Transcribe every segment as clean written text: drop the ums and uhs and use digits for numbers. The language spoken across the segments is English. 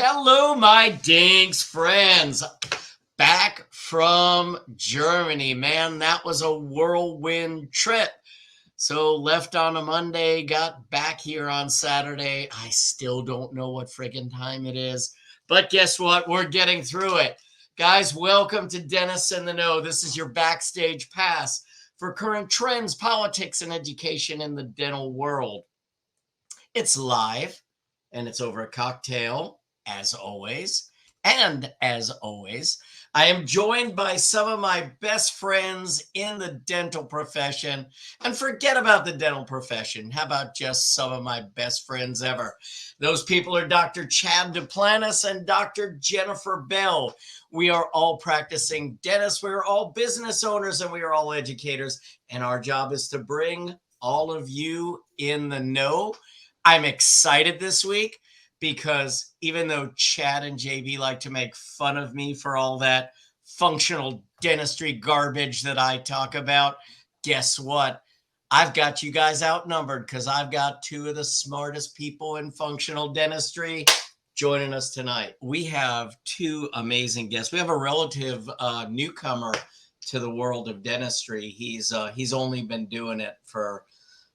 Hello, my dinks friends. Back from Germany. Man, that was a whirlwind trip. So left on a Monday, got back here on Saturday. I still don't know what friggin' time it is. But guess what? We're getting through it. Guys, welcome to Dentists in the Know. This is your backstage pass for current trends, politics, and education in the dental world. It's live and it's over a cocktail, as always. And as always, I am joined by some of my best friends in the dental profession. And forget about the dental profession. How about just some of my best friends ever? Those people are Dr. Chad Duplantis and Dr. Jennifer Bell. We are all practicing dentists. We are all business owners and we are all educators. And our job is to bring all of you in the know. I'm excited this week because even though Chad and JB like to make fun of me for all that functional dentistry garbage that I talk about, guess what? I've got you guys outnumbered because I've got two of the smartest people in functional dentistry joining us tonight. We have two amazing guests. We have a relative newcomer to the world of dentistry. He's only been doing it for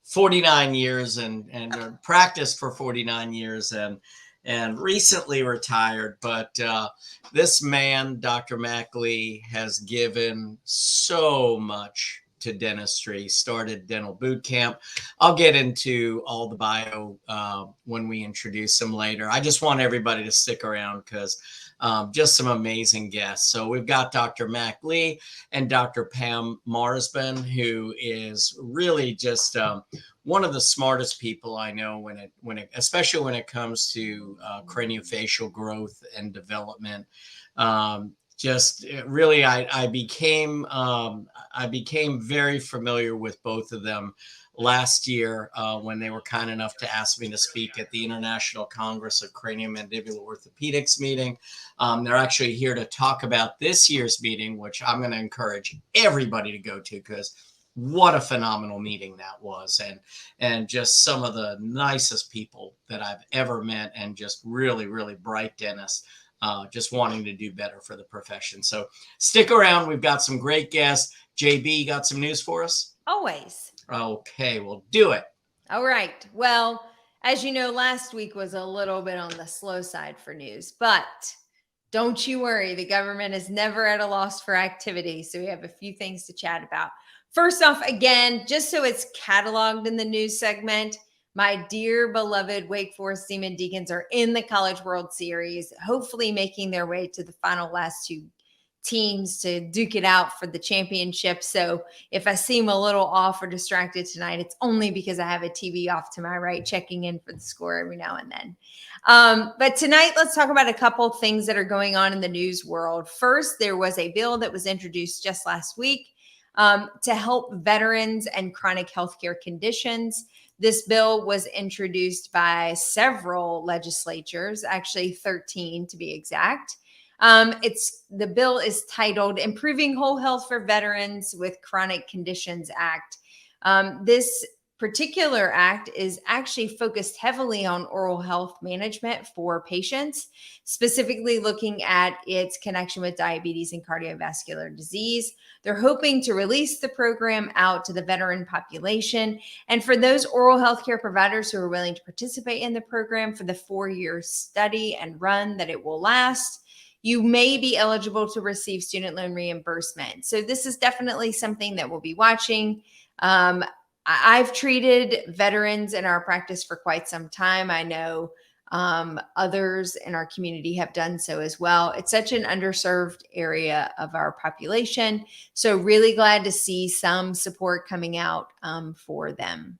49 years and practiced for 49 years and recently retired. But this man, Dr. Mackley, has given so much to dentistry, started dental boot camp. I'll get into all the bio when we introduce him later. I just want everybody to stick around because just some amazing guests. So we've got Dr. Mackley and Dr. Pam Marzban, who is really just one of the smartest people I know especially when it comes to craniofacial growth and development. Really, I became very familiar with both of them last year when they were kind enough to ask me to speak at the International Congress of Craniomandibular Orthopedics meeting. They're actually here to talk about this year's meeting, which I'm going to encourage everybody to go to because what a phenomenal meeting that was, and just some of the nicest people that I've ever met, and just really, really bright dentists. Just wanting to do better for the profession. So stick around. We've got some great guests. JB, you got some news for us? Always. Okay, well, do it. All right. Well, as you know, last week was a little bit on the slow side for news, but don't you worry. The government is never at a loss for activity. So we have a few things to chat about. First off, again, just so it's cataloged in the news segment, my dear beloved Wake Forest Demon Deacons are in the College World Series, hopefully making their way to the final last two teams to duke it out for the championship. So if I seem a little off or distracted tonight, it's only because I have a TV off to my right, checking in for the score every now and then. But tonight, let's talk about a couple of things that are going on in the news world. First, there was a bill that was introduced just last week to help veterans and chronic healthcare conditions. This bill was introduced by several legislatures, actually 13 to be exact. The bill is titled Improving Whole Health for Veterans with Chronic Conditions Act. This particular act is actually focused heavily on oral health management for patients, specifically looking at its connection with diabetes and cardiovascular disease. They're hoping to release the program out to the veteran population. And for those oral healthcare providers who are willing to participate in the program for the 4-year study and run that it will last, you may be eligible to receive student loan reimbursement. So this is definitely something that we'll be watching. I've treated veterans in our practice for quite some time. I know others in our community have done so as well. It's such an underserved area of our population. So really glad to see some support coming out for them.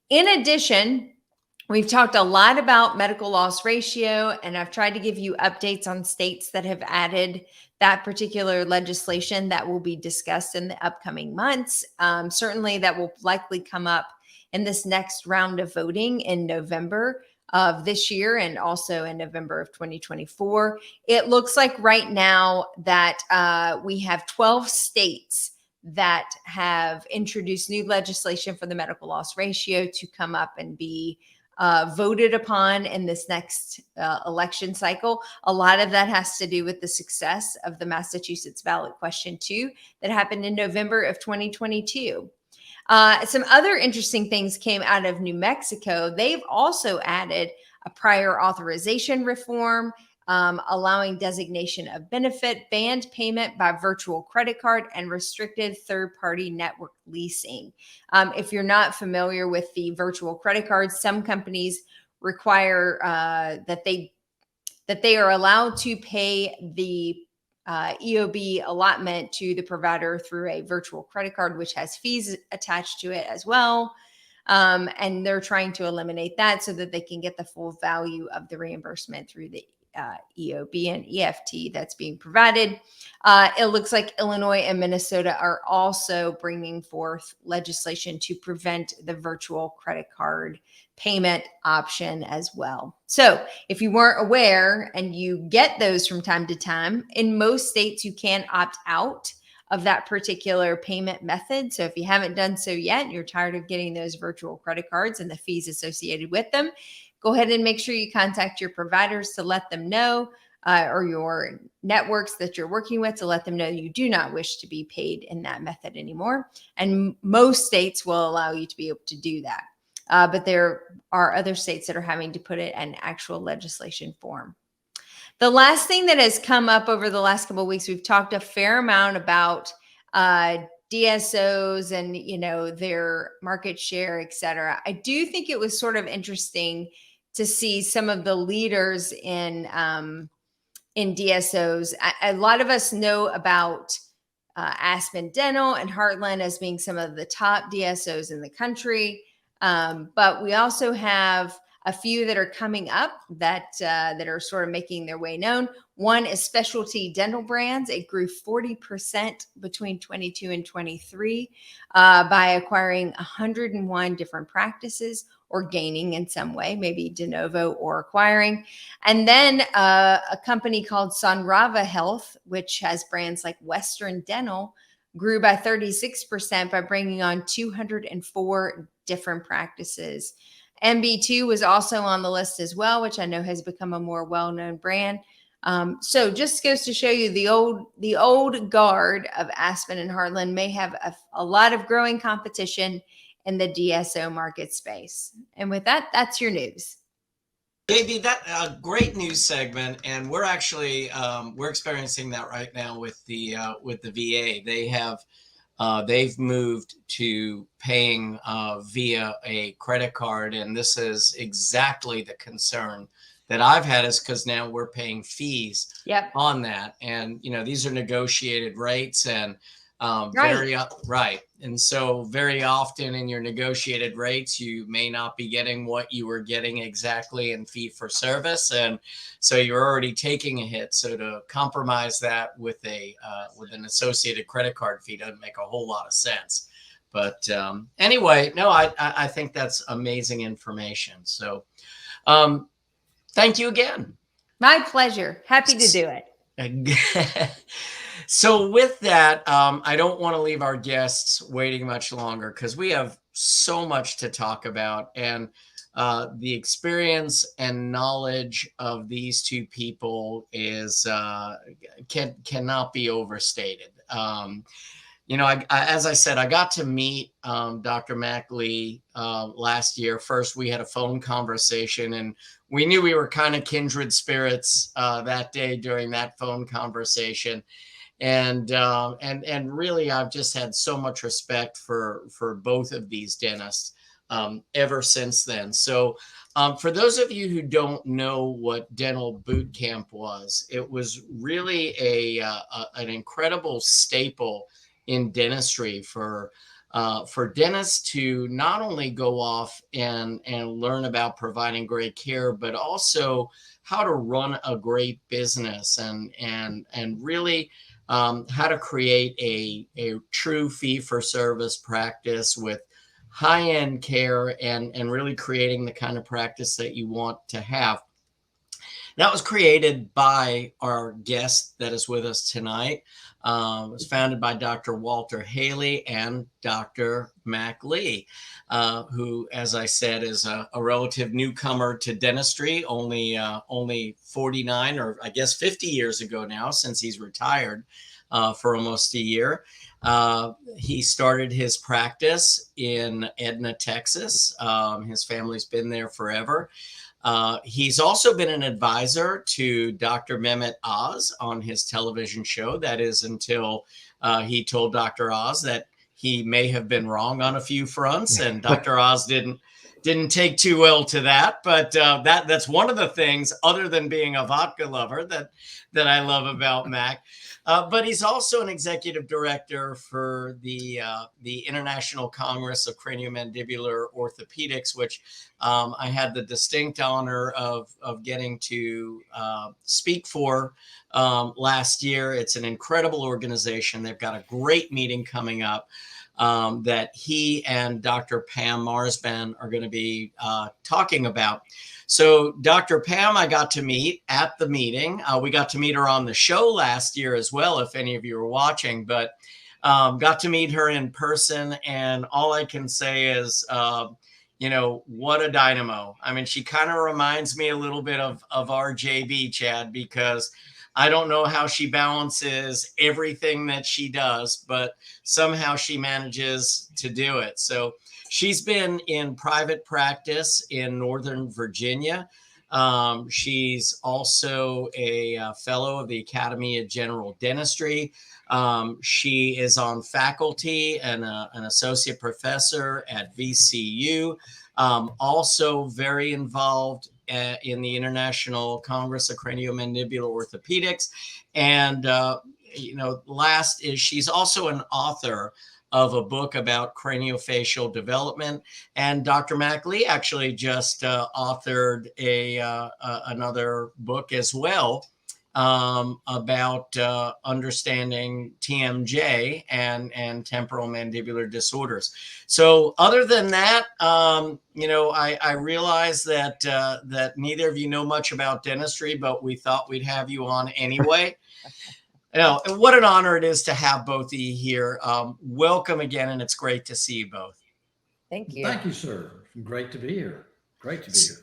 In addition, we've talked a lot about medical loss ratio, and I've tried to give you updates on states that have added that particular legislation that will be discussed in the upcoming months. Certainly that will likely come up in this next round of voting in November of this year and also in November of 2024. It looks like right now that we have 12 states that have introduced new legislation for the medical loss ratio to come up and be voted upon in this next election cycle. A lot of that has to do with the success of the Massachusetts ballot question 2 that happened in November of 2022. Some other interesting things came out of New Mexico. They've also added a prior authorization reform, allowing designation of benefit, banned payment by virtual credit card, and restricted third-party network leasing. If you're not familiar with the virtual credit cards, some companies require that they are allowed to pay the EOB allotment to the provider through a virtual credit card, which has fees attached to it as well. And they're trying to eliminate that so that they can get the full value of the reimbursement through the EOB and EFT that's being provided. It looks like Illinois and Minnesota are also bringing forth legislation to prevent the virtual credit card payment option as well. So if you weren't aware, and you get those from time to time, in most states you can opt out of that particular payment method. So if you haven't done so yet, you're tired of getting those virtual credit cards and the fees associated with them, go ahead and make sure you contact your providers to let them know, or your networks that you're working with to let them know you do not wish to be paid in that method anymore. And most states will allow you to be able to do that. But there are other states that are having to put it in actual legislation form. The last thing that has come up over the last couple of weeks, we've talked a fair amount about DSOs and, their market share, et cetera. I do think it was sort of interesting to see some of the leaders in DSOs. A lot of us know about Aspen Dental and Heartland as being some of the top DSOs in the country. But we also have a few that are coming up that are sort of making their way known. One is Specialty Dental Brands. It grew 40% between 22 and 23 by acquiring 101 different practices, or gaining in some way, maybe de novo or acquiring. And then a company called Sonrava Health, which has brands like Western Dental, grew by 36% by bringing on 204 different practices. MB2 was also on the list as well, which I know has become a more well-known brand. So just goes to show you the old guard of Aspen and Heartland may have a lot of growing competition in the DSO market space. And with that, that's your news. Maybe that a great news segment, and we're actually we're experiencing that right now with the VA. They've moved to paying via a credit card, and this is exactly the concern that I've had, is because now we're paying fees on that, and these are negotiated rates, and right. And so very often in your negotiated rates, you may not be getting what you were getting exactly in fee for service. And so you're already taking a hit. So to compromise that with an associated credit card fee doesn't make a whole lot of sense. But anyway, no, I think that's amazing information. So thank you again. My pleasure. Happy to do it. So with that, I don't want to leave our guests waiting much longer, because we have so much to talk about, and the experience and knowledge of these two people is cannot be overstated. As I said, I got to meet Dr. Mackley last year. First, we had a phone conversation, and we knew we were kind of kindred spirits that day during that phone conversation. And really, I've just had so much respect for both of these dentists ever since then. So for those of you who don't know what dental boot camp was, it was really an incredible staple in dentistry for dentists to not only go off and learn about providing great care, but also how to run a great business and really how to create a true fee-for-service practice with high-end care and really creating the kind of practice that you want to have. That was created by our guest that is with us tonight. It was founded by Dr. Walter Haley and Dr. Mac Lee, who, as I said, is a relative newcomer to dentistry, only 49 or I guess 50 years ago now, since he's retired for almost a year. He started his practice in Edna, Texas. His family's been there forever. He's also been an advisor to Dr. Mehmet Oz on his television show. That is until he told Dr. Oz that he may have been wrong on a few fronts, and Dr. Oz didn't take too well to that. But that's one of the things, other than being a vodka lover, that I love about Mac. But he's also an executive director for the International Congress of Craniomandibular Orthopedics, which I had the distinct honor of getting to speak for last year. It's an incredible organization. They've got a great meeting coming up that he and Dr. Pam Marzban are going to be talking about. So Dr. Pam, I got to meet at the meeting. We got to meet her on the show last year as well, if any of you were watching, but got to meet her in person. And all I can say is, what a dynamo. I mean, she kind of reminds me a little bit of our JB, Chad, because I don't know how she balances everything that she does, but somehow she manages to do it. So she's been in private practice in Northern Virginia. She's also a fellow of the Academy of General Dentistry. She is on faculty and an associate professor at VCU. Also very involved in the International Congress of Craniomandibular Orthopedics. And, last is she's also an author of a book about craniofacial development. And Dr. Mac Lee actually just authored another book as well about understanding TMJ and temporal mandibular disorders. So other than that, I realize that neither of you know much about dentistry, but we thought we'd have you on anyway. And what an honor it is to have both of you here. Welcome again, and it's great to see you both. Thank you. Thank you, sir. Great to be here. Great to be here.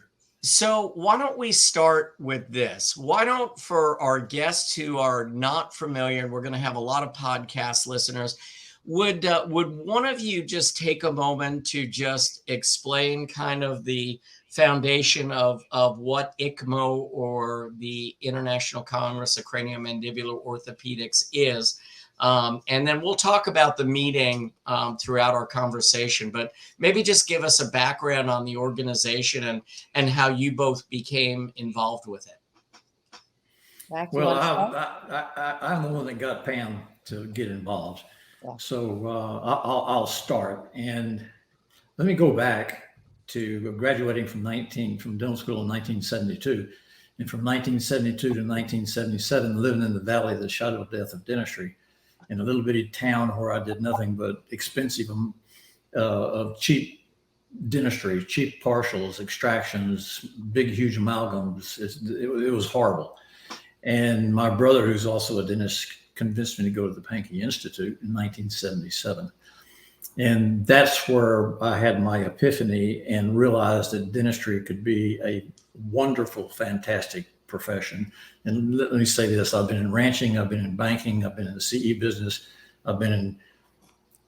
So why don't we start with this? Why don't, for our guests who are not familiar, and we're going to have a lot of podcast listeners, would one of you just take a moment to just explain kind of the foundation of what ICMO, or the International Congress of Craniomandibular Orthopedics, is? And then we'll talk about the meeting throughout our conversation, but maybe just give us a background on the organization and how you both became involved with it. Well, I'm the one that got Pam to get involved. Yeah. So I'll start. And let me go back to graduating from dental school in 1972. And from 1972 to 1977, living in the valley of the shadow of death of dentistry, in a little bitty town where I did nothing but expensive, cheap dentistry, cheap partials, extractions, big, huge amalgams. It was horrible. And my brother, who's also a dentist, convinced me to go to the Pankey Institute in 1977. And that's where I had my epiphany and realized that dentistry could be a wonderful, fantastic profession. And let me say this: I've been in ranching, I've been in banking, I've been in the CE business, I've been in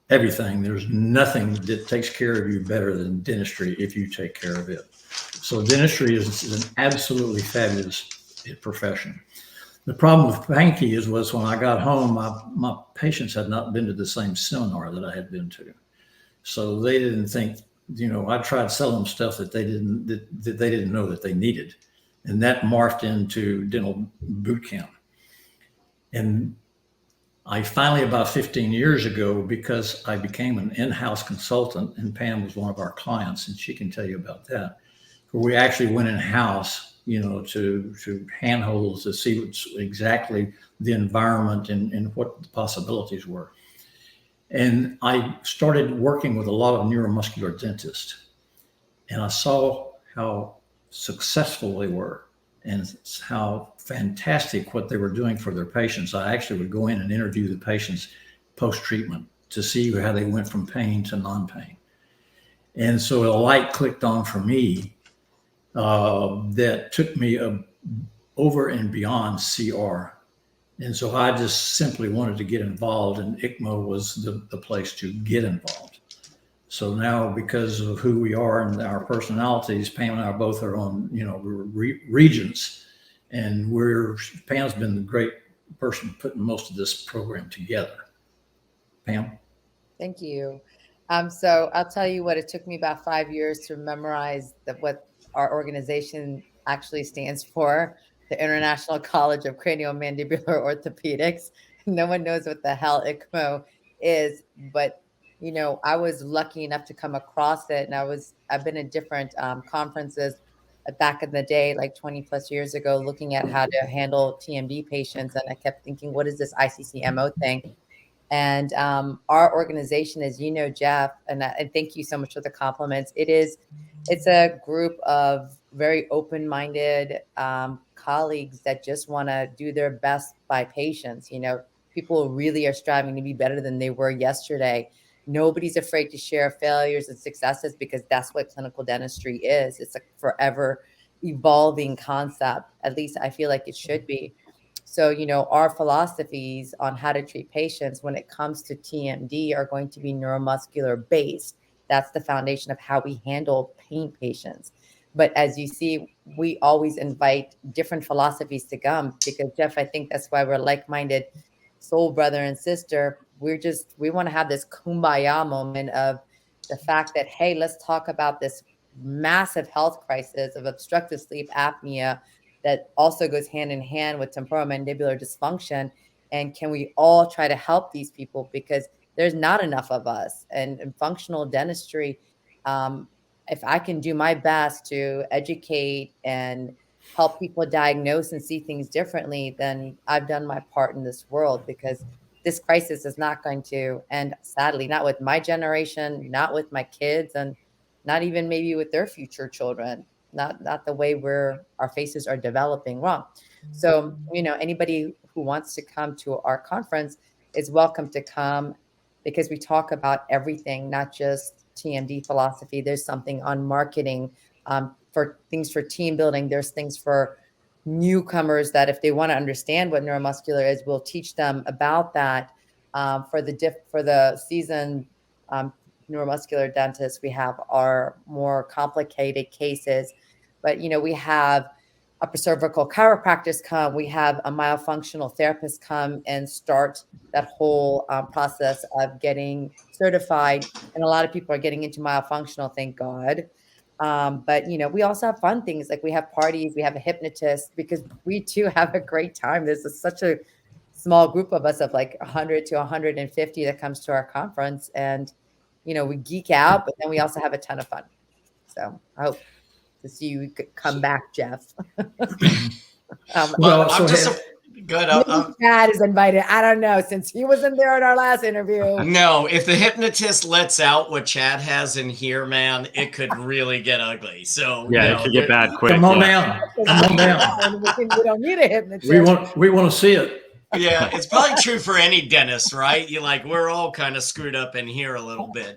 everything. There's nothing that takes care of you better than dentistry if you take care of it. So dentistry is an absolutely fabulous profession. The problem with Pankey was when I got home, my patients had not been to the same seminar that I had been to. So they didn't think, I tried selling them stuff that they didn't know that they needed. And that morphed into dental boot camp. And I finally, about 15 years ago, because I became an in-house consultant, and Pam was one of our clients, and she can tell you about that, where we actually went in-house, to handholds to see what's exactly the environment and what the possibilities were. And I started working with a lot of neuromuscular dentists, and I saw how successful they were and how fantastic what they were doing for their patients. I actually would go in and interview the patients post-treatment to see how they went from pain to non-pain. And so a light clicked on for me that took me over and beyond CR. And so I just simply wanted to get involved, and ICMO was the place to get involved. So now, because of who we are and our personalities, Pam and I both are on, we're regents, and Pam's been the great person putting most of this program together. Pam? Thank you. So I'll tell you what, it took me about 5 years to memorize what our organization actually stands for, the International College of Craniomandibular Orthopedics. No one knows what the hell ICMO is, but I was lucky enough to come across it, and I've been in different conferences back in the day, like 20 plus years ago, looking at how to handle TMD patients, and I kept thinking, what is this ICMO thing? And our organization, as you know, Jeff, and thank you so much for the compliments. It's a group of very open-minded colleagues that just want to do their best by patients. People really are striving to be better than they were yesterday. Nobody's afraid to share failures and successes, because that's what clinical dentistry is. It's a forever evolving concept. At least I feel like it should be. So, our philosophies on how to treat patients when it comes to TMD are going to be neuromuscular based. That's the foundation of how we handle pain patients. But as you see, we always invite different philosophies to come, because Jeff, I think that's why we're like-minded soul brother and sister. We want to have this kumbaya moment of the fact that, hey, let's talk about this massive health crisis of obstructive sleep apnea that also goes hand in hand with temporomandibular dysfunction. And can we all try to help these people? Because there's not enough of us. And in functional dentistry, if I can do my best to educate and help people diagnose and see things differently, then I've done my part in this world, because this crisis is not going to end, sadly, not with my generation, not with my kids, and not even maybe with their future children, not the way our faces are developing wrong. So, anybody who wants to come to our conference is welcome to come, because we talk about everything, not just TMD philosophy. There's something on marketing, for things for team building. There's things for newcomers that if they want to understand what neuromuscular is, we'll teach them about that. For the seasoned neuromuscular dentists, we have our more complicated cases, but we have upper cervical chiropractors come, we have a myofunctional therapist come and start that whole process of getting certified. And a lot of people are getting into myofunctional, thank God. But we also have fun things, like we have parties, we have a hypnotist, because we too have a great time. There's such a small group of us of like 100 to 150 that comes to our conference, and we geek out, but then we also have a ton of fun. So I hope to see you come back, Jeff. Good. Chad is invited. I don't know, since he wasn't there in our last interview. No, if the hypnotist lets out what Chad has in here, man, it could really get ugly. So yeah, it could get bad quick. Come on down. Come on down. We don't need a hypnotist. We want to see it. Yeah, it's probably true for any dentist, right? We're all kind of screwed up in here a little bit,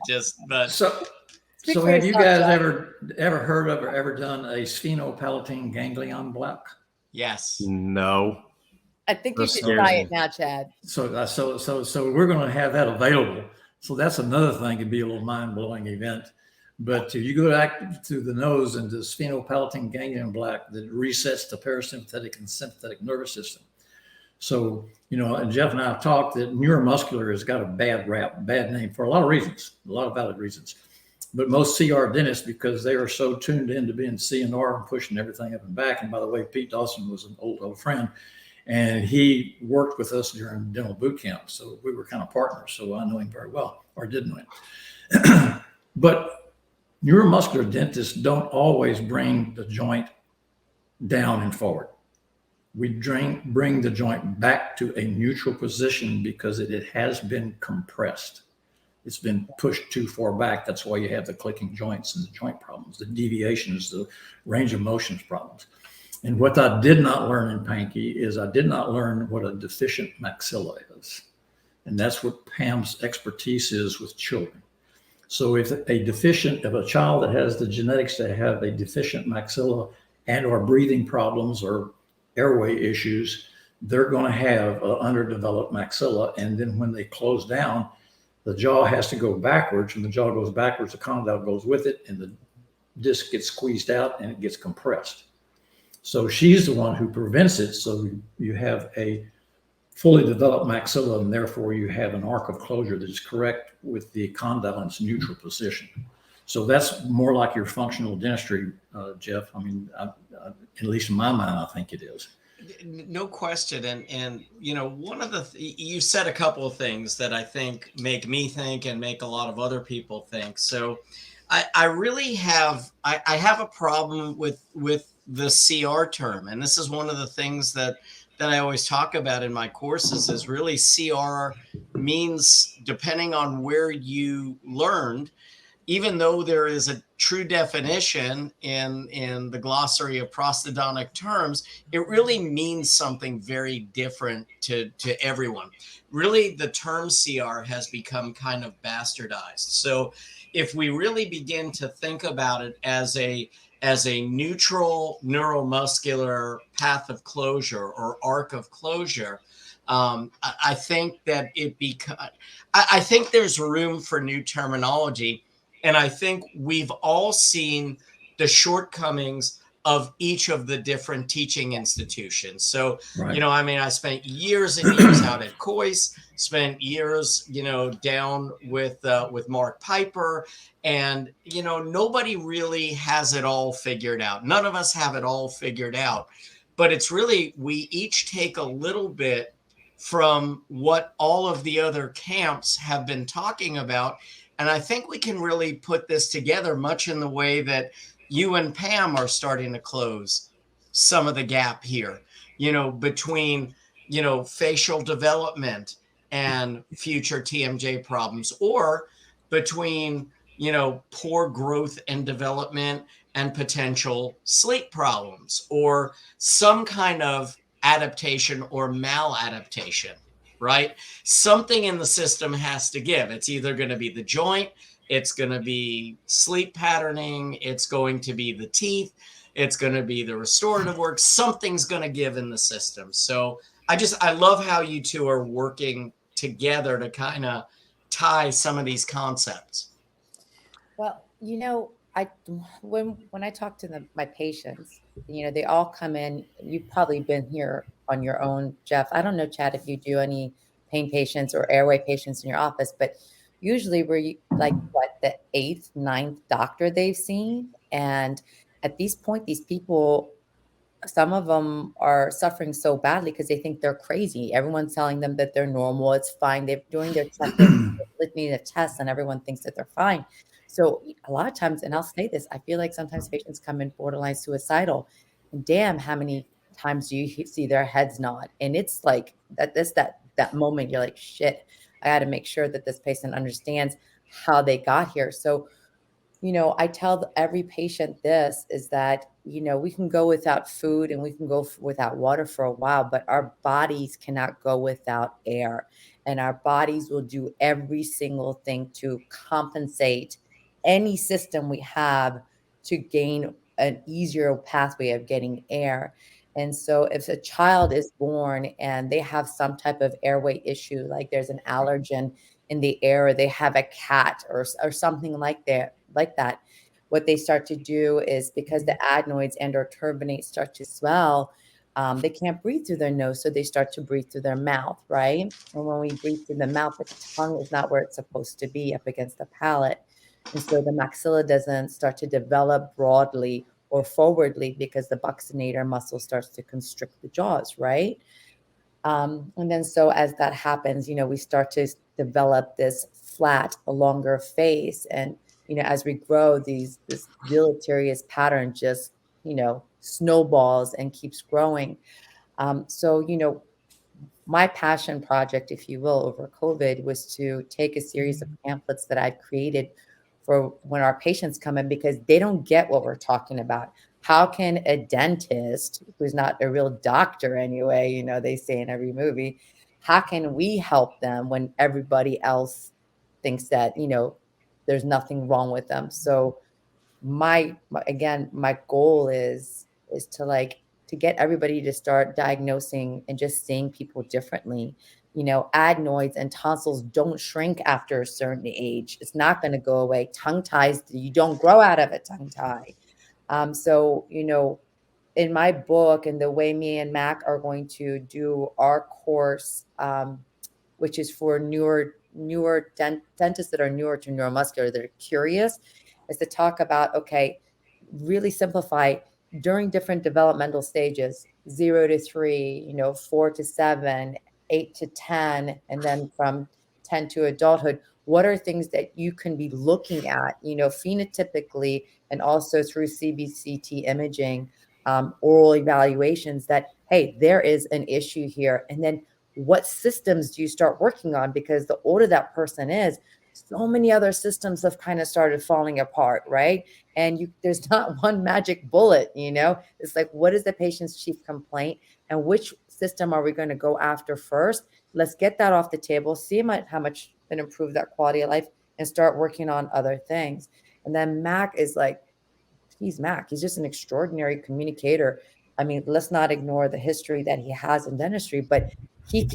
So have you guys ever heard of or ever done a sphenopalatine ganglion block? Yes. No. I think you should try it now, Chad. So we're going to have that available. So that's another thing. It'd be a little mind-blowing event. But if you go back to the nose and the sphenopalatine ganglion block, that resets the parasympathetic and sympathetic nervous system. So, and Jeff and I have talked that neuromuscular has got a bad name for a lot of reasons, a lot of valid reasons. But most CR dentists, because they are so tuned into being CNR and pushing everything up and back. And by the way, Pete Dawson was an old friend, and he worked with us during dental boot camp. So we were kind of partners. So I know him very well, or did know him. But neuromuscular dentists don't always bring the joint down and forward. We bring the joint back to a neutral position because it has been compressed. It's been pushed too far back. That's why you have the clicking joints and the joint problems, the deviations, the range of motions problems. And what I did not learn in Pankey is I did not learn what a deficient maxilla is. And that's what Pam's expertise is with children. So if a child that has the genetics to have a deficient maxilla and or breathing problems or airway issues, they're going to have an underdeveloped maxilla. And then when they close down, the jaw has to go backwards. When the jaw goes backwards, the condyle goes with it, and the disc gets squeezed out and it gets compressed. So she's the one who prevents it. So you have a fully developed maxilla, and therefore you have an arc of closure that is correct with the condyle in its neutral position. So that's more like your functional dentistry, Jeff. I mean, at least in my mind, I think it is. No question. And you know, one of you said a couple of things that I think make me think and make a lot of other people think. So I really have, I have a problem with the CR term. And this is one of the things that I always talk about in my courses is really CR means, depending on where you learned, even though there is a true definition in the glossary of prosthodontic terms, it really means something very different to everyone. Really, the term CR has become kind of bastardized. So if we really begin to think about it as a neutral neuromuscular path of closure or arc of closure, I think that I think there's room for new terminology. And I think we've all seen the shortcomings of each of the different teaching institutions. So, right. You know, I mean, I spent years and years out at Coyce, spent years, you know, down with Mark Piper, and, you know, nobody really has it all figured out. None of us have it all figured out, but it's really, we each take a little bit from what all of the other camps have been talking about. And I think we can really put this together much in the way that you and Pam are starting to close some of the gap here, you know, between, you know, facial development and future TMJ problems, or between, you know, poor growth and development and potential sleep problems, or some kind of adaptation or maladaptation. Right? Something in the system has to give. It's either going to be the joint, it's going to be sleep patterning, it's going to be the teeth, it's going to be the restorative work. Something's going to give in the system. So I love how you two are working together to kind of tie some of these concepts. Well, you know, when I talk to my patients, you know, they all come in. You've probably been here on your own, Jeff. I don't know, Chad, if you do any pain patients or airway patients in your office, but usually we're like the 8th, 9th doctor they've seen. And at this point, these people, some of them are suffering so badly because they think they're crazy. Everyone's telling them that they're normal. It's fine. They're doing their checkups, litany of tests, and everyone thinks that they're fine. So a lot of times, and I'll say this, I feel like sometimes patients come in borderline suicidal, and damn, how many times do you see their heads nod? And it's like that moment you're like, shit, I got to make sure that this patient understands how they got here. So, you know, I tell every patient this is that, you know, we can go without food and we can go without water for a while, but our bodies cannot go without air, and our bodies will do every single thing to compensate any system we have to gain an easier pathway of getting air. And so if a child is born and they have some type of airway issue, like there's an allergen in the air, or they have a cat or something like that, what they start to do is, because the adenoids and or turbinates start to swell, they can't breathe through their nose, so they start to breathe through their mouth, right? And when we breathe through the mouth, the tongue is not where it's supposed to be, up against the palate. And so the maxilla doesn't start to develop broadly or forwardly because the buccinator muscle starts to constrict the jaws, right? And then so as that happens, you know, we start to develop this flat, a longer face. And, you know, as we grow, this deleterious pattern just, you know, snowballs and keeps growing. So, you know, my passion project, if you will, over COVID was to take a series of pamphlets that I'd created for when our patients come in, because they don't get what we're talking about. how can a dentist, who's not a real doctor anyway, you know, they say in every movie, how can we help them when everybody else thinks that, you know, there's nothing wrong with them? So my goal is to get everybody to start diagnosing and just seeing people differently. You know, adenoids and tonsils don't shrink after a certain age. It's not going to go away. Tongue ties, you don't grow out of a tongue tie. So, you know, in my book and the way me and Mac are going to do our course, which is for newer dentists that are newer to neuromuscular, that are curious, is to talk about, okay, really simplify during different developmental stages, 0 to 3, you know, 4 to 7, 8 to 10, and then from 10 to adulthood. What are things that you can be looking at, you know, phenotypically and also through CBCT imaging, oral evaluations that, hey, there is an issue here. And then what systems do you start working on? Because the older that person is, so many other systems have kind of started falling apart, right? And there's not one magic bullet, you know? It's like, what is the patient's chief complaint and which system are we going to go after first? Let's get that off the table, see how much can improve that quality of life, and start working on other things. And then Mac is like, he's Mac. He's just an extraordinary communicator. I mean, let's not ignore the history that he has in dentistry, but he's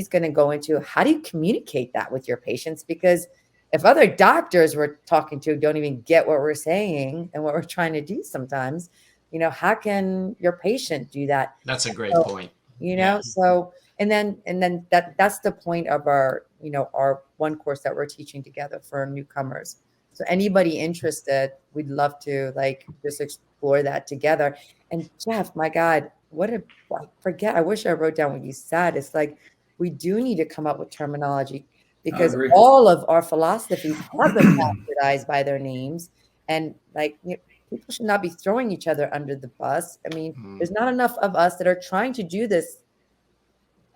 going to go into how do you communicate that with your patients? Because if other doctors we're talking to don't even get what we're saying and what we're trying to do sometimes, you know, how can your patient do that? That's a great point. You know, so, and then that's the point of our, you know, our one course that we're teaching together for newcomers. So anybody interested, we'd love to like just explore that together. And Jeff, my God, I wish I wrote down what you said. It's like, we do need to come up with terminology because all of our philosophies have been bastardized by their names. And like, you know, people should not be throwing each other under the bus. I mean, there's not enough of us that are trying to do this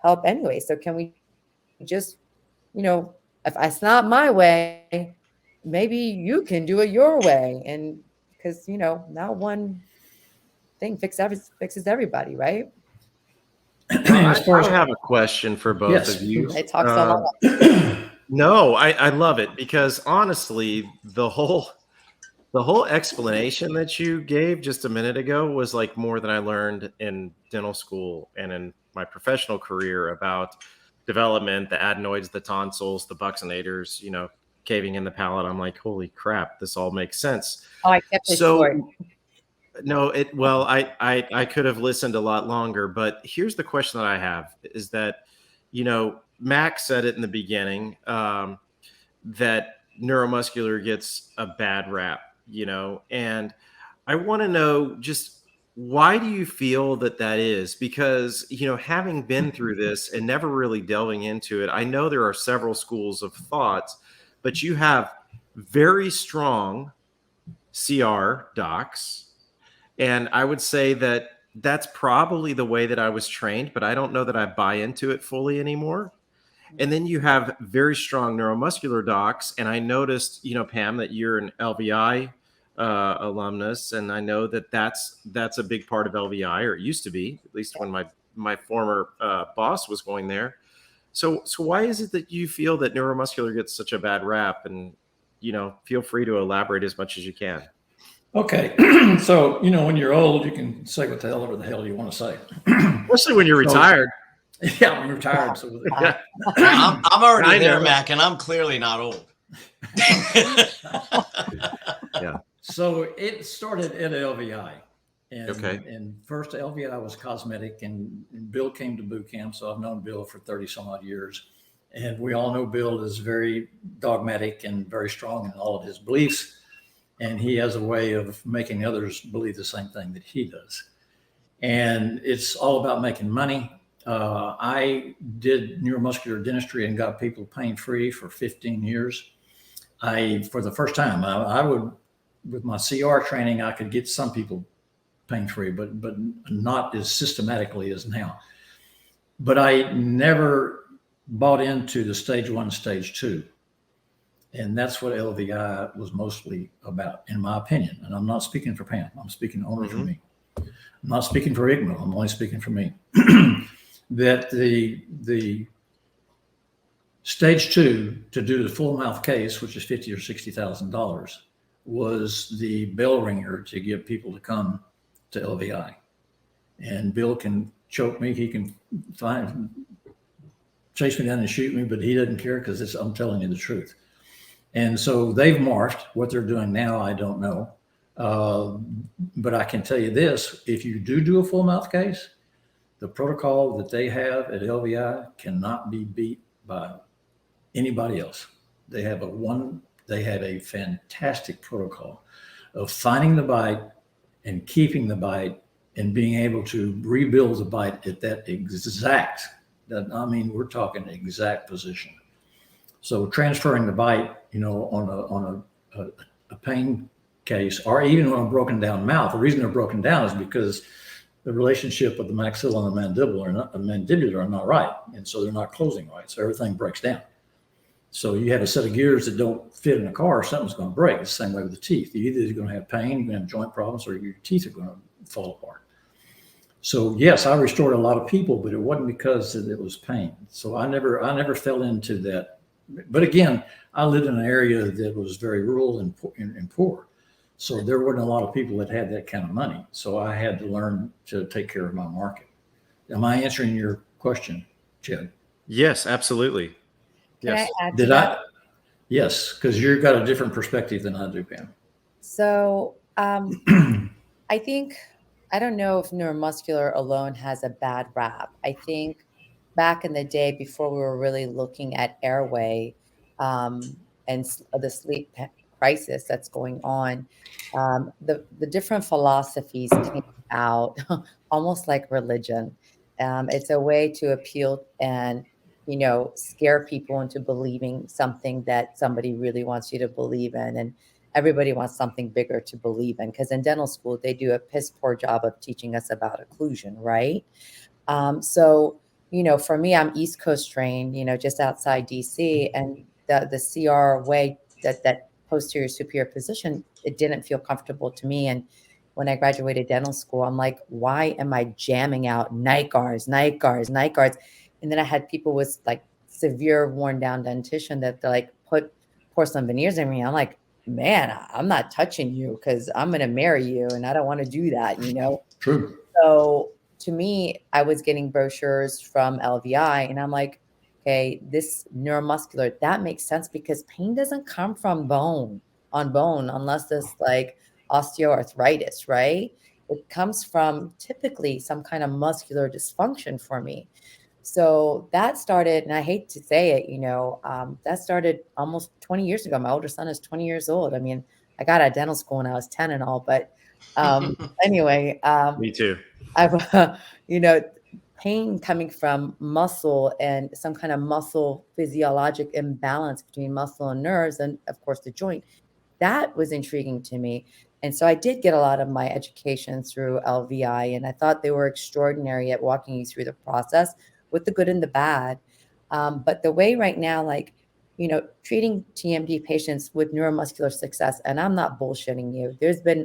help anyway. So can we just, you know, if it's not my way, maybe you can do it your way. And because, you know, not one thing fixes everybody, right? I have a question for both of you. I talk so much. No, I love it because honestly, the whole explanation that you gave just a minute ago was like more than I learned in dental school and in my professional career about development, the adenoids, the tonsils, the buccinators, you know, caving in the palate. I'm like, holy crap, this all makes sense. Oh, I kept it short. No, I could have listened a lot longer, but here's the question that I have is that, you know, Mac said it in the beginning, that neuromuscular gets a bad rap, you know, and I want to know just why do you feel that is? Because, you know, having been through this and never really delving into it, I know there are several schools of thoughts, but you have very strong CR docs. And I would say that that's probably the way that I was trained, but I don't know that I buy into it fully anymore. And then you have very strong neuromuscular docs. And I noticed, you know, Pam, that you're an LVI alumnus. And I know that that's a big part of LVI, or it used to be, at least when my former boss was going there. So why is it that you feel that neuromuscular gets such a bad rap? And, you know, feel free to elaborate as much as you can. Okay. So, you know, when you're old, you can say whatever the hell you want to say. Especially when you're retired. Yeah, when you're retired. So yeah. I'm already there, Mac, and I'm clearly not old. Yeah. So it started at LVI. And, okay. And first LVI was cosmetic, and Bill came to boot camp. So I've known Bill for 30 some odd years. And we all know Bill is very dogmatic and very strong in all of his beliefs. And he has a way of making others believe the same thing that he does. And it's all about making money. I did neuromuscular dentistry and got people pain-free for 15 years. For the first time, I would, with my CR training, I could get some people pain-free, but not as systematically as now. But I never bought into the stage 1, stage 2. And that's what LVI was mostly about, in my opinion. And I'm not speaking for Pam. I'm speaking only for me. I'm not speaking for ICMO. I'm only speaking for me. That the stage 2 to do the full mouth case, which is $50,000 or $60,000, was the bell ringer to get people to come to LVI. And Bill can choke me. He can chase me down and shoot me, but he doesn't care because I'm telling you the truth. And so they've morphed. What they're doing now, I don't know. But I can tell you this, if you do a full mouth case, the protocol that they have at LVI cannot be beat by anybody else. They have a fantastic protocol of finding the bite and keeping the bite and being able to rebuild the bite at that exact, I mean, we're talking exact position. So transferring the bite, on a pain case, or even on a broken down mouth, the reason they're broken down is because the relationship of the maxilla and the mandibular are not right. And so they're not closing right. So everything breaks down. So you have a set of gears that don't fit in a car, something's going to break. It's the same way with the teeth. You're either going to have pain, you're going to have joint problems, or your teeth are going to fall apart. So yes, I restored a lot of people, but it wasn't because it was pain. So I never fell into that. But again, I lived in an area that was very rural and poor. So there weren't a lot of people that had that kind of money. So I had to learn to take care of my market. Am I answering your question, Chad? Yes, absolutely. Yes. Did I? Yes, because you've got a different perspective than I do, Pam. So I think, I don't know if neuromuscular alone has a bad rap. I think back in the day, before we were really looking at airway and the sleep crisis that's going on, the different philosophies came out almost like religion. It's a way to appeal and scare people into believing something that somebody really wants you to believe in. And everybody wants something bigger to believe in, because in dental school, they do a piss poor job of teaching us about occlusion, right? So, for me, I'm East Coast trained, just outside DC, and the CR way, that posterior superior position, it didn't feel comfortable to me. And when I graduated dental school, I'm like, why am I jamming out night guards? And then I had people with like severe worn down dentition that they like put porcelain veneers in me. I'm like, man, I'm not touching you because I'm going to marry you and I don't want to do that, True. So to me, I was getting brochures from LVI and I'm like, okay, this neuromuscular, that makes sense because pain doesn't come from bone unless there's like osteoarthritis, right? It comes from typically some kind of muscular dysfunction for me. So that started, and I hate to say it, that started almost 20 years ago. My older son is 20 years old. I mean, I got out of dental school when I was 10 and all, but anyway. Me too. I've, pain coming from muscle and some kind of muscle physiologic imbalance between muscle and nerves, and of course the joint, that was intriguing to me. And so I did get a lot of my education through LVI, and I thought they were extraordinary at walking you through the process with the good and the bad. But the way right now, treating TMD patients with neuromuscular success, and I'm not bullshitting you,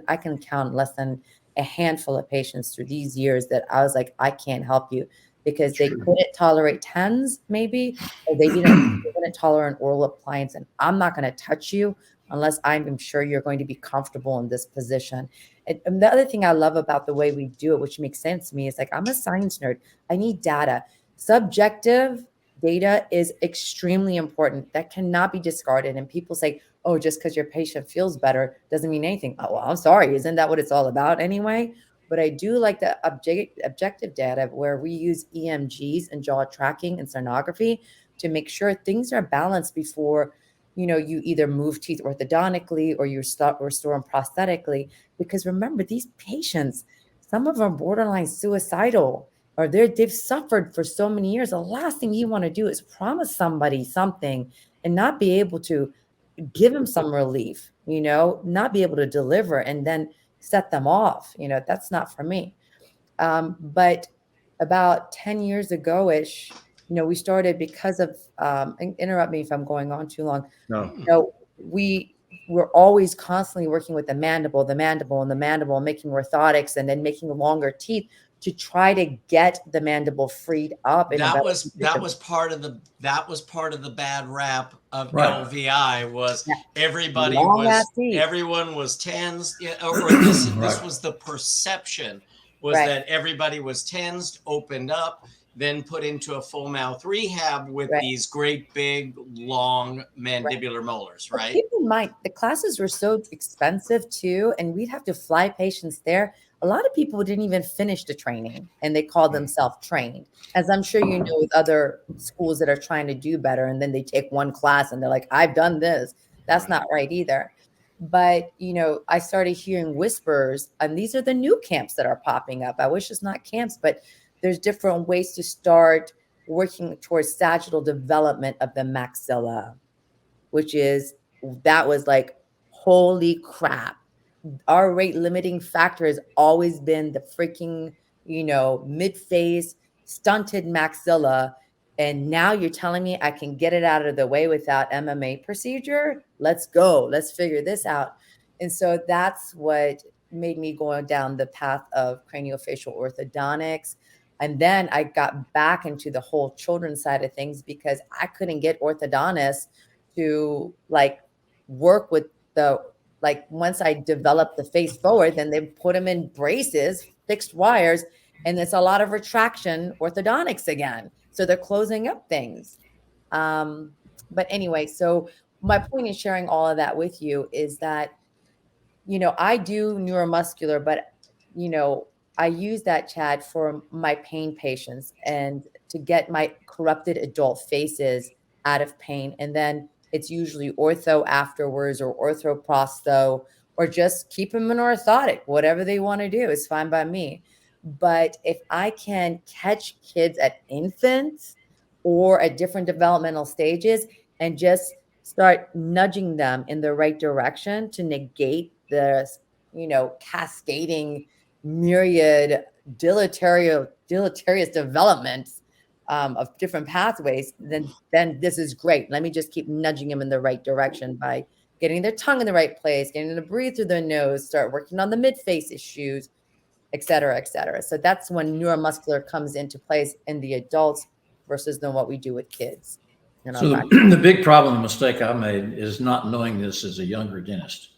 I can count less than a handful of patients through these years that I was like, I can't help you because they couldn't tolerate TENS maybe, or they couldn't tolerate an oral appliance. And I'm not going to touch you unless I'm sure you're going to be comfortable in this position. And the other thing I love about the way we do it, which makes sense to me, is like, I'm a science nerd. I need data. Subjective data is extremely important. That cannot be discarded. And people say, oh, just because your patient feels better doesn't mean anything. Oh, well, I'm sorry. Isn't that what it's all about anyway? But I do like the objective data where we use EMGs and jaw tracking and sonography to make sure things are balanced before, you either move teeth orthodontically or you restore them prosthetically. Because remember, these patients, some of them are borderline suicidal, or they've suffered for so many years. The last thing you want to do is promise somebody something and not be able to give them some relief, not be able to deliver and then set them off. That's not for me. But about 10 years ago-ish, we started because of, interrupt me if I'm going on too long. No. we're always constantly working with the mandible, making orthotics and then making longer teeth to try to get the mandible freed up. That was part of the bad rap of LVI was everyone was tensed, or this was the perception was that everybody was tensed, opened up, then put into a full mouth rehab with these great big long mandibular molars, right? Keep in mind, the classes were so expensive too, and we'd have to fly patients there. A lot of people didn't even finish the training and they called themselves trained, as I'm sure you know with other schools that are trying to do better. And then they take one class and they're like, I've done this. That's not right either. But, I started hearing whispers, and these are the new camps that are popping up. I wish it's not camps, but there's different ways to start working towards sagittal development of the maxilla, that was like, holy crap. Our rate limiting factor has always been the freaking, mid-phase stunted maxilla. And now you're telling me I can get it out of the way without MMA procedure? Let's go. Let's figure this out. And so that's what made me go down the path of craniofacial orthodontics. And then I got back into the whole children's side of things because I couldn't get orthodontists to work with once I developed the face forward, then they put them in braces, fixed wires, and there's a lot of retraction orthodontics again. So they're closing up things. But anyway, so my point in sharing all of that with you is that, I do neuromuscular, but, I use that, Chad, for my pain patients and to get my corrupted adult faces out of pain. And then it's usually ortho afterwards or orthoprosto, or just keep them in orthotic. Whatever they want to do is fine by me. But if I can catch kids at infants or at different developmental stages and just start nudging them in the right direction to negate the, cascading myriad deleterious developments of different pathways, then this is great. Let me just keep nudging them in the right direction by getting their tongue in the right place, getting them to breathe through their nose, start working on the mid-face issues, et cetera, et cetera. So that's when neuromuscular comes into place in the adults versus than what we do with kids. So the big problem, the mistake I made is not knowing this as a younger dentist,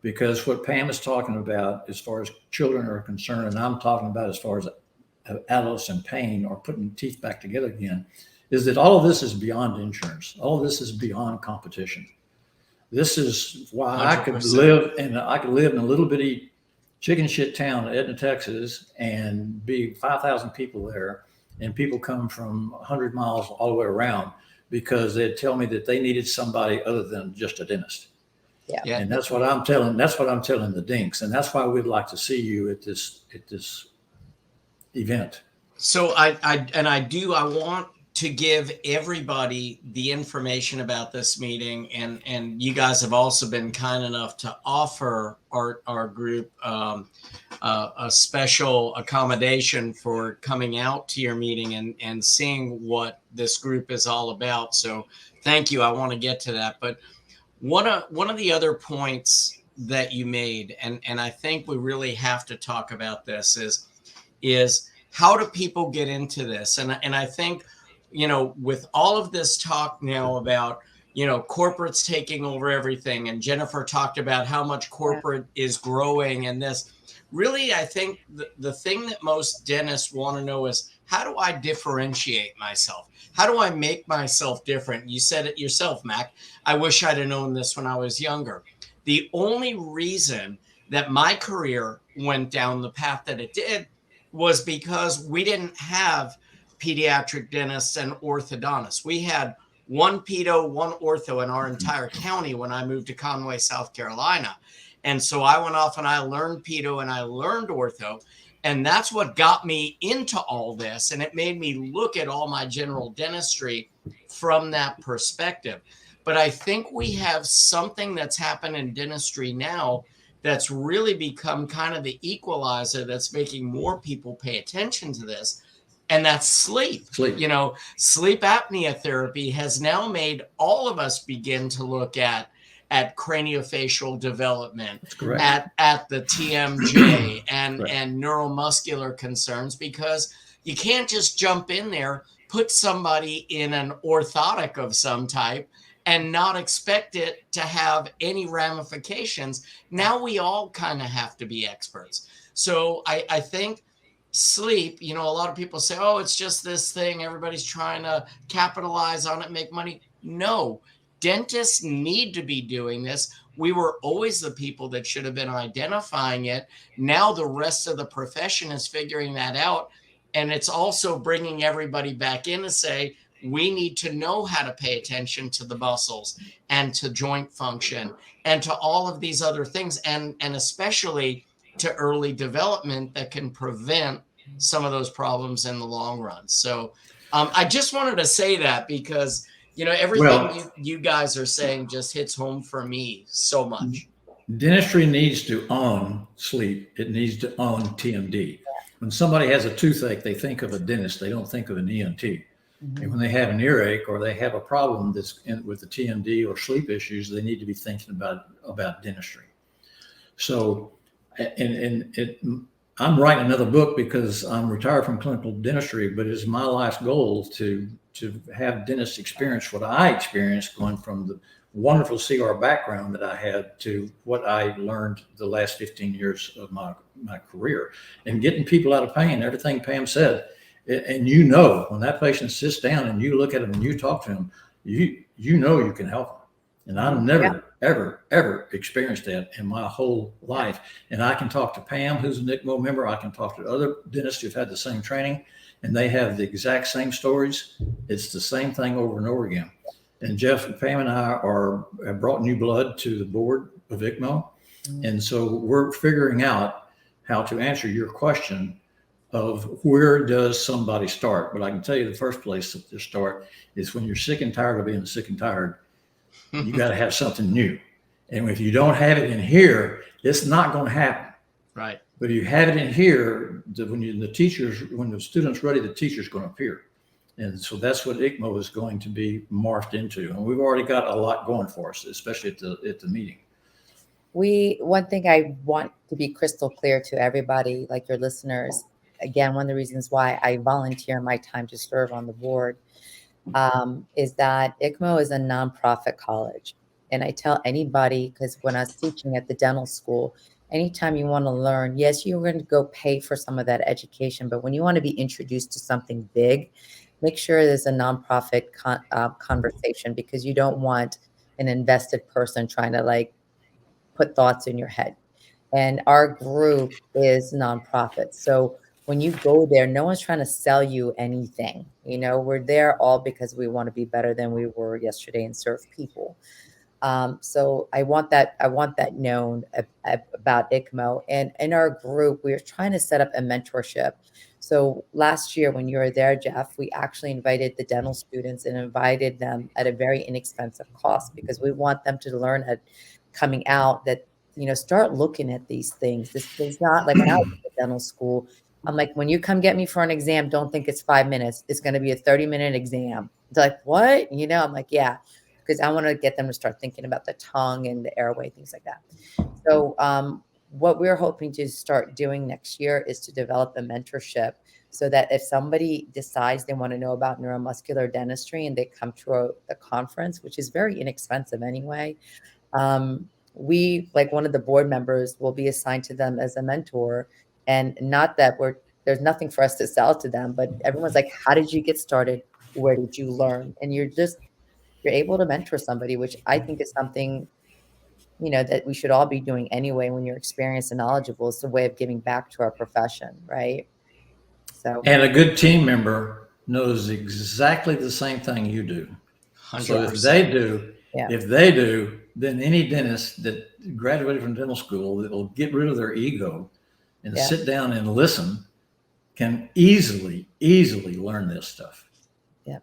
because what Pam is talking about as far as children are concerned, and I'm talking about as far as adults in pain or putting teeth back together again, is that all of this is beyond insurance. All of this is beyond competition. This is why 100%. I could live in a little bitty chicken shit town, Edna, Texas, and be 5,000 people there, and people come from 100 miles all the way around because they'd tell me that they needed somebody other than just a dentist. Yeah. And that's what I'm telling the dinks, and that's why we'd like to see you at this event. So I want to give everybody the information about this meeting, and you guys have also been kind enough to offer our group a special accommodation for coming out to your meeting and seeing what this group is all about. So thank you. I want to get to that, but one of the other points that you made, and I think we really have to talk about this, is how do people get into this? And I think, with all of this talk now about, corporates taking over everything, and Jennifer talked about how much corporate is growing, and this really, I think the thing that most dentists want to know is, how do I differentiate myself? How do I make myself different? You said it yourself, Mac. I wish I'd have known this when I was younger. The only reason that my career went down the path that it did was because we didn't have pediatric dentists and orthodontists. We had one pedo, one ortho in our entire county when I moved to Conway, South Carolina. And so I went off and I learned pedo and I learned ortho. And that's what got me into all this. And it made me look at all my general dentistry from that perspective. But I think we have something that's happened in dentistry now that's really become kind of the equalizer that's making more people pay attention to this. And that's sleep. Sleep apnea therapy has now made all of us begin to look at at craniofacial development, correct. at the TMJ and Correct. and neuromuscular concerns, because you can't just jump in there, put somebody in an orthotic of some type and not expect it to have any ramifications. Now we all kind of have to be experts. So I think sleep, a lot of people say, oh, it's just this thing, everybody's trying to capitalize on it, make money. No, dentists need to be doing this. We were always the people that should have been identifying it. Now the rest of the profession is figuring that out. And it's also bringing everybody back in to say, we need to know how to pay attention to the muscles and to joint function and to all of these other things, and especially to early development that can prevent some of those problems in the long run. So I just wanted to say that, because everything you guys are saying just hits home for me so much. Dentistry needs to own sleep. It needs to own TMD. When somebody has a toothache, they think of a dentist. They don't think of an ENT. And when they have an earache or they have a problem with the TMD or sleep issues, they need to be thinking about dentistry. So, I'm writing another book because I'm retired from clinical dentistry, but it's my life's goal to have dentists experience what I experienced, going from the wonderful CR background that I had to what I learned the last 15 years of my career, and getting people out of pain. Everything Pam said. And when that patient sits down and you look at them and you talk to them, you can help them. And I've never, ever experienced that in my whole life. And I can talk to Pam, who's an ICMO member. I can talk to other dentists who've had the same training, and they have the exact same stories. It's the same thing over and over again. And Jeff, Pam and I have brought new blood to the board of ICMO. And so we're figuring out how to answer your question of where does somebody start. But I can tell you the first place to start is when you're sick and tired of being sick and tired. You got to have something new. And if you don't have it in here, it's not going to happen. Right. But if you have it in here, when the student's ready, the teacher's going to appear. And so that's what ICMO is going to be morphed into. And we've already got a lot going for us, especially at the meeting. One thing I want to be crystal clear to everybody, like your listeners, again, one of the reasons why I volunteer my time to serve on the board is that ICMO is a nonprofit college. And I tell anybody, because when I was teaching at the dental school, anytime you want to learn, yes, you're going to go pay for some of that education, but when you want to be introduced to something big, make sure there's a nonprofit conversation, because you don't want an invested person trying to put thoughts in your head. And our group is nonprofit. So when you go there, no one's trying to sell you anything. We're there all because we want to be better than we were yesterday and serve people. So I want that known about ICMO. And in our group, we are trying to set up a mentorship. So last year when you were there, Jeff, we actually invited the dental students and invited them at a very inexpensive cost, because we want them to learn at coming out that, start looking at these things. This is not like when I was at dental school. I'm like, when you come get me for an exam, don't think it's 5 minutes. It's going to be a 30-minute exam. They're like, what? I'm like, yeah, because I want to get them to start thinking about the tongue and the airway, things like that. So what we're hoping to start doing next year is to develop a mentorship, so that if somebody decides they want to know about neuromuscular dentistry and they come to a conference, which is very inexpensive anyway, we, like one of the board members, will be assigned to them as a mentor. And not that there's nothing for us to sell to them, but everyone's like, how did you get started? Where did you learn? And you're able to mentor somebody, which I think is something, that we should all be doing anyway. When you're experienced and knowledgeable, it's a way of giving back to our profession. Right. So, and a good team member knows exactly the same thing you do. 100%. So if they do, then any dentist that graduated from dental school that will get rid of their ego and sit down and listen can easily learn this stuff. Yeah.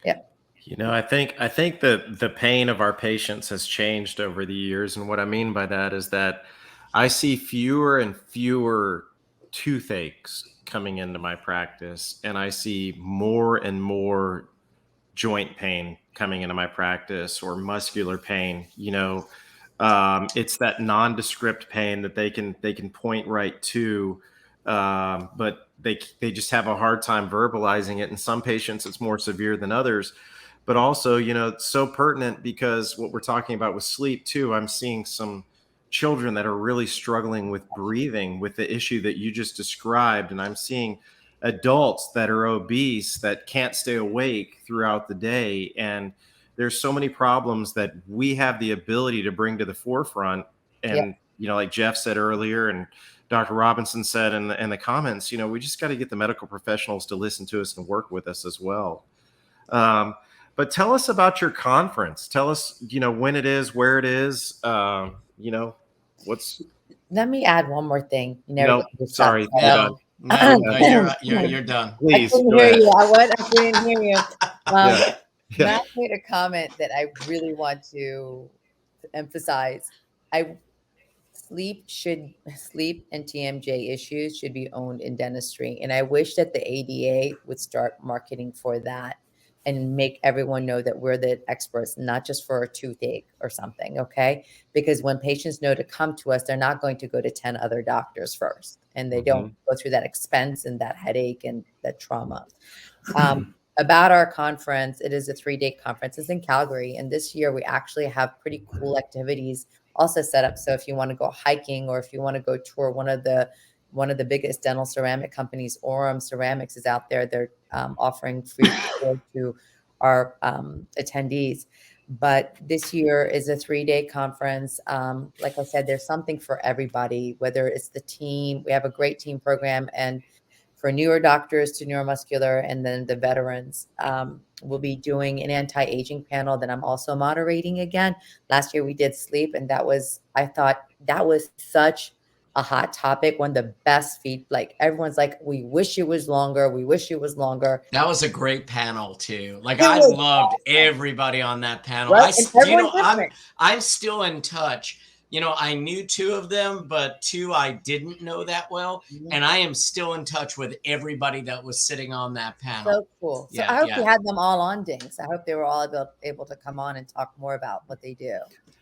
Yeah. I think the pain of our patients has changed over the years. And what I mean by that is that I see fewer and fewer toothaches coming into my practice, and I see more and more joint pain coming into my practice or muscular pain. It's that nondescript pain that they can point right to, but they just have a hard time verbalizing it. In some patients, it's more severe than others. But also, it's so pertinent because what we're talking about with sleep too, I'm seeing some children that are really struggling with breathing with the issue that you just described. And I'm seeing adults that are obese that can't stay awake throughout the day. And there's so many problems that we have the ability to bring to the forefront. And, like Jeff said earlier, and Dr. Robinson said in the comments, we just got to get the medical professionals to listen to us and work with us as well. But tell us about your conference. Tell us, when it is, where it is, what's. Let me add one more thing. Sorry. No, you're done. Please. I couldn't hear you. I couldn't hear you. Matt made a comment that I really want to emphasize. Sleep and TMJ issues should be owned in dentistry. And I wish that the ADA would start marketing for that and make everyone know that we're the experts, not just for a toothache or something, okay? Because when patients know to come to us, they're not going to go to 10 other doctors first, and they don't go through that expense and that headache and that trauma. About our conference, it is a 3-day conference. It's in Calgary, and this year we actually have pretty cool activities also set up. So if you want to go hiking or if you want to go tour one of the biggest dental ceramic companies, Orem Ceramics, is out there. They're offering free tour to our attendees. But this year is a 3-day conference. Like I said, there's something for everybody, whether it's the team. We have a great team program, and for newer doctors to neuromuscular, and then the veterans. We'll be doing an anti-aging panel that I'm also moderating again. Last year we did sleep, and I thought that was such a hot topic. One of the best like everyone's like, we wish it was longer. We wish it was longer. That was a great panel too. Like I loved everybody on that panel. Right? I'm still in touch. I knew 2 of them, but 2 I didn't know that well. And I am still in touch with everybody that was sitting on that panel. So cool. So I hope you had them all on, Dinks. I hope they were all able to come on and talk more about what they do.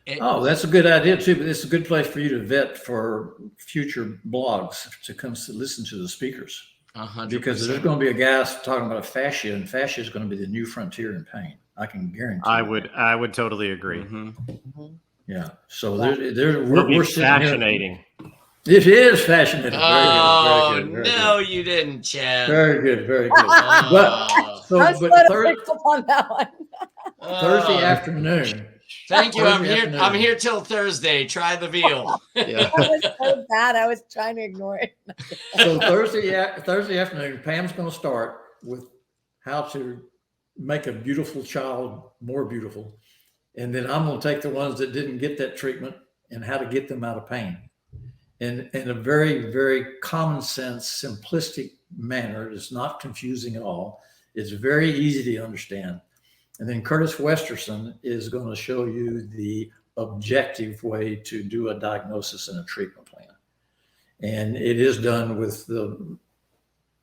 That's a good idea too, but it's a good place for you to vet for future blogs to come to listen to the speakers. 100%. Because there's going to be a guy talking about fascia, and fascia is going to be the new frontier in pain. I can guarantee. I would totally agree. Yeah. So we're fascinating. It is fascinating. Oh, very good. No, you didn't, Chad. Very good. But on that one. Thursday afternoon. Thank you. I'm here till Thursday. Try the veal. That was so bad. I was trying to ignore it. So Thursday afternoon, Pam's going to start with how to make a beautiful child more beautiful. And then I'm going to take the ones that didn't get that treatment and how to get them out of pain in a very, very common sense, simplistic manner. It's not confusing at all. It's very easy to understand. And then Curtis Westerson is going to show you the objective way to do a diagnosis and a treatment plan. And it is done with the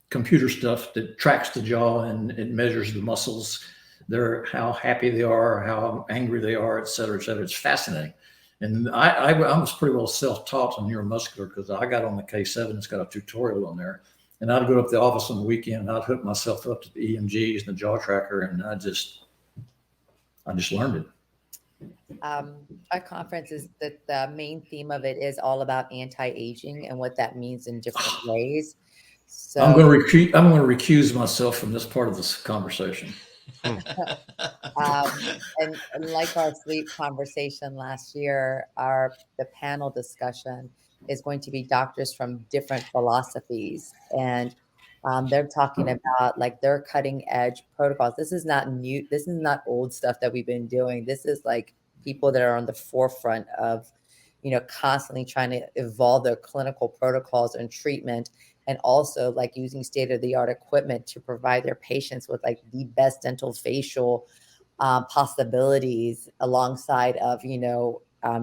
computer stuff that tracks the jaw and it measures the muscles, how happy they are, how angry they are, et cetera, et cetera. It's fascinating. And I was pretty well self-taught on neuromuscular because I got on the K7. It's got a tutorial on there. And I'd go up to the office on the weekend and I'd hook myself up to the EMGs and the jaw tracker. And I just learned it. Our conference is that the main theme of it is all about anti-aging and what that means in different ways. So I'm going to recuse myself from this part of this conversation. and like our sleep conversation last year, the panel discussion is going to be doctors from different philosophies, and they're talking about like their cutting edge protocols. This is not new. This is not old stuff that we've been doing. This is like people that are on the forefront of, constantly trying to evolve their clinical protocols and treatment, and also like using state-of-the-art equipment to provide their patients with like the best dental facial possibilities alongside of,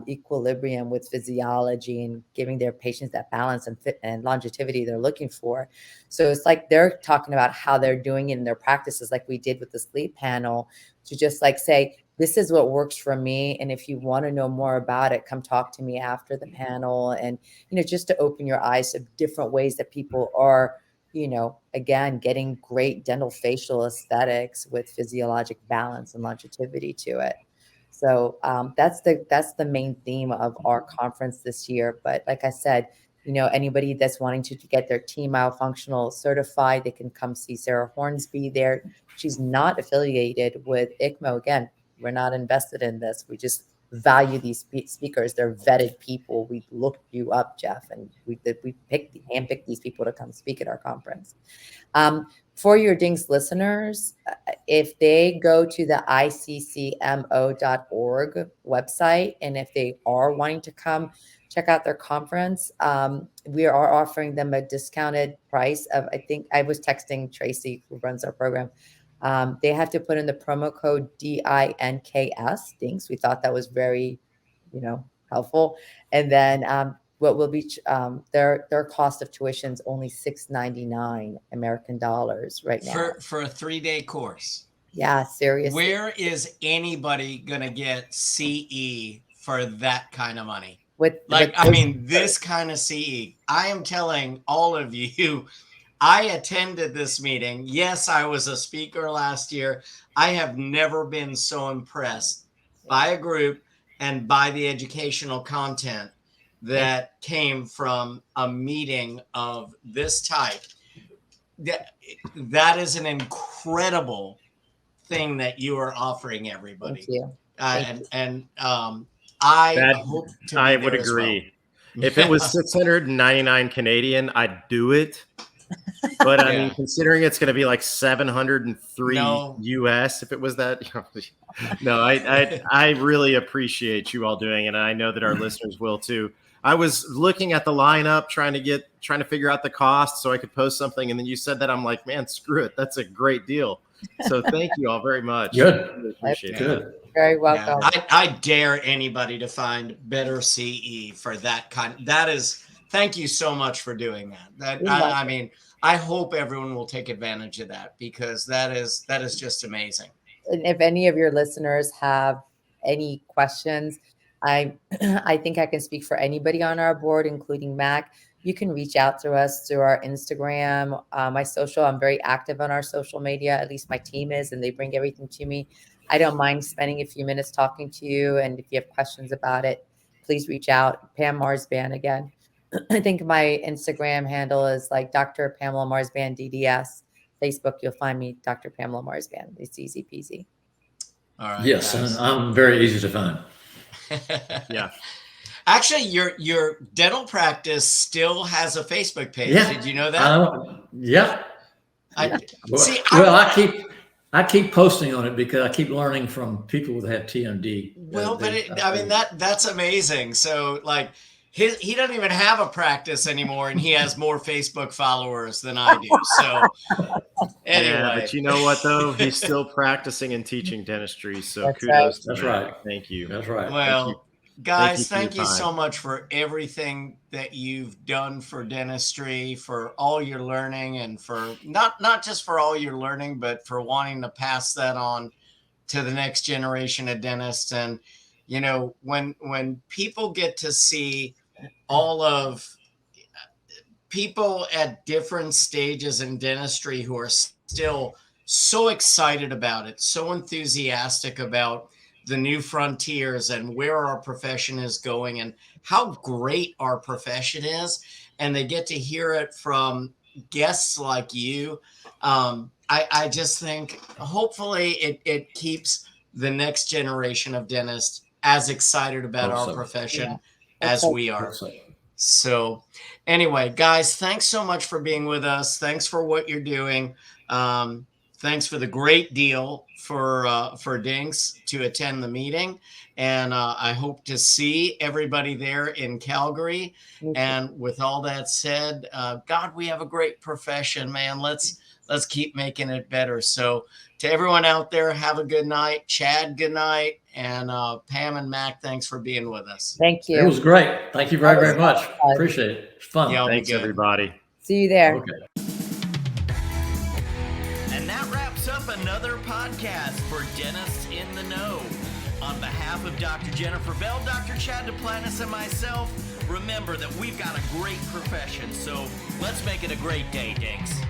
equilibrium with physiology and giving their patients that balance and fit and longevity they're looking for. So it's like they're talking about how they're doing it in their practices, like we did with the sleep panel, to just like say, this is what works for me. And if you want to know more about it, come talk to me after the panel. And, just to open your eyes to different ways that people are, again, getting great dental facial aesthetics with physiologic balance and longevity to it. So that's the main theme of our conference this year. But like I said, anybody that's wanting to get their T-Mile functional certified, they can come see Sarah Hornsby there. She's not affiliated with ICMO. Again, we're not invested in this. We just value these speakers. They're vetted people. We looked you up, Jeff, and we handpicked these people to come speak at our conference. For your DINGS listeners, if they go to the ICCMO.org website, and if they are wanting to come check out their conference, we are offering them a discounted price of, I think I was texting Tracy, who runs our program. They have to put in the promo code DINKS, DINGS. We thought that was very, helpful. And then what will be their cost of tuition is only $6.99 American dollars right now for a 3-day course. Yeah, seriously. Where is anybody gonna get CE for that kind of money? This kind of CE. I am telling all of you, I attended this meeting. Yes, I was a speaker last year. I have never been so impressed by a group and by the educational content that came from a meeting of this type. That is an incredible thing that you are offering everybody. Thank you. I would agree. Well. If it was 699 Canadian, I'd do it. But I mean, considering it's going to be like 703 US, if it was that, no, I really appreciate you all doing it. And I know that our listeners will too. I was looking at the lineup, trying to figure out the cost so I could post something. And then you said that, I'm like, man, screw it. That's a great deal. So thank you all very much. Good. Really appreciate it. Very welcome. Yeah. I dare anybody to find better CE for that kind. Thank you so much for doing that. I mean, I hope everyone will take advantage of that, because that is just amazing. And if any of your listeners have any questions, I think I can speak for anybody on our board, including Mac. You can reach out to us through our Instagram, my social. I'm very active on our social media. At least my team is, and they bring everything to me. I don't mind spending a few minutes talking to you. And if you have questions about it, please reach out. Pam Marzban again. I think my Instagram handle is like Dr. Pamela Marzban DDS. Facebook, you'll find me, Dr. Pamela Marzban. It's easy peasy. All right. Yes, and I'm very easy to find. Yeah. Actually, your dental practice still has a Facebook page. Yeah. Did you know that? Yeah. I keep posting on it because I keep learning from people that have TMD. Well, that's amazing. So like he doesn't even have a practice anymore, and he has more Facebook followers than I do. So anyway. Yeah, but you know what though? He's still practicing and teaching dentistry. So that's kudos to That's that. right. Thank you. That's right. Well, guys, thank you so much for everything that you've done for dentistry, for all your learning, and for not just for all your learning, but for wanting to pass that on to the next generation of dentists. And when people get to see all of people at different stages in dentistry who are still so excited about it, so enthusiastic about the new frontiers and where our profession is going and how great our profession is, and they get to hear it from guests like you, I just think hopefully it keeps the next generation of dentists as excited about our profession as we are. So anyway, guys, thanks so much for being with us. Thanks for what you're doing. Thanks for the great deal for Dinks to attend the meeting. And I hope to see everybody there in Calgary. And with all that said, God, we have a great profession, man. Let's let's keep making it better. So to everyone out there, have a good night. Chad, good night. And Pam and Mac, thanks for being with us. Thank you. It was great. Thank you very, very much. Appreciate it. It's fun. Yeah, Thanks, everybody. See you there. Okay. And that wraps up another podcast for Dentists in the Know. On behalf of Dr. Jennifer Bell, Dr. Chad Duplantis, and myself, remember that we've got a great profession, so let's make it a great day, Dinks.